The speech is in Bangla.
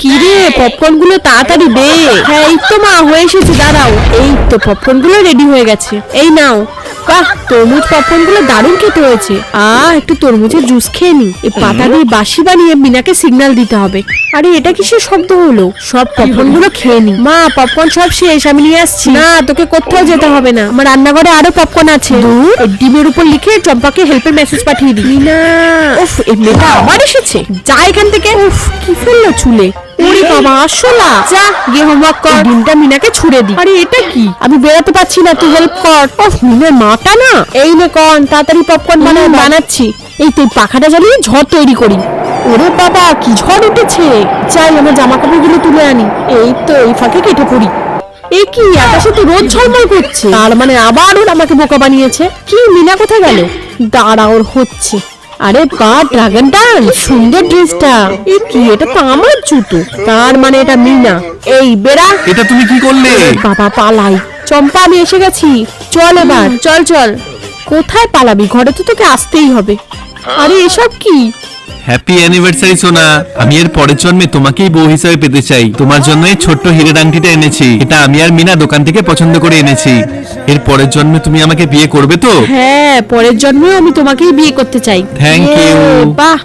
কি রে, পপকর্ন গুলো তাড়াতাড়ি দে। হ্যাঁ এই তো মা, হয়ে এসেছে, দাঁড়াও। এই তো পপকর্ন গুলো রেডি হয়ে গেছে, এই নাও। বাহ, তরমুজ পপকর্ন গুলো দারুণ খেতে হয়েছে। একটু তরমুজের জুস খেয়ে নি। এই পাতা দিয়ে বাঁশি বানিয়ে মিনাকে সিগন্যাল দিতে হবে। আরে এটা কিসের শব্দ হলো? সব পপকর্ন গুলো খেয়ে নি। মা, পপকর্ন সব শেষ, আমি নিয়ে আসছি। না, তোকে কোথাও যেতে হবে না, আমার রান্নাঘরে আরো পপকর্ন আছে। ডিমের উপর লিখে চম্পাকে হেল্পের মেসেজ পাঠিয়ে দিই। মিনা, উফ, এই মেয়েটা আবার এসেছে। যা এখান থেকে। উফ, কি ফেললো চুলে। ওরে বাবা, আসলা, যা গিয়ে হোমওয়ার্ক কর। ডিমটা মিনাকে ছুড়ে দি। আরে এটা কি? আমি বেরোতে পারছি না, তুই হেল্প কর। ওহ, মিনার মাটা না। এই নে কর্ন, তাড়াতাড়ি পপকর্ন বানাচ্ছি। এই তুই পাখাটা জ্বালিয়ে ঝড় তৈরি করি। ওরে বাবা, কি ঝড় উঠেছে। চাই আমার জামা কাপড়গুলো তুলে আনি। এই তো এই ফাঁকে কেটে পড়ি। এই কি, আকাশে তো রোদ ঝলমল করছে, তার মানে আবার ওর আমাকে বোকা বানিয়েছে। কি, মিনা কোথায় গেল? দাঁড়া, ওর হচ্ছে। আরে বাহ, ড্রাগন ডান্স, সুন্দর ড্রেসটা। এই কি, এটা তো আমার জুতো, তার মানে এটা মিনা। এই বেড়া, এটা তুমি কি করলে? বাবা পালাই। চম্পা, আমি এসে গেছি, চল এবার। চল চল। কোথায় পালাবি? ঘরে তো তোকে আসতেই হবে। আরে এসব কি? হ্যাপি অ্যানিভার্সারি সোনা। আমি এর পরের জন্মে তোমাকেই বউ হিসেবে পেতে চাই। তোমার জন্য এই ছোট্ট হীরের আংটিটা এনেছি। এটা আমি আর মিনা দোকান থেকে পছন্দ করে এনেছি। এর পরের জন্মে তুমি আমাকে বিয়ে করবে তো? হ্যাঁ, পরের জন্মেও আমি তোমাকেই বিয়ে করতে চাই। Thank you. বাহ।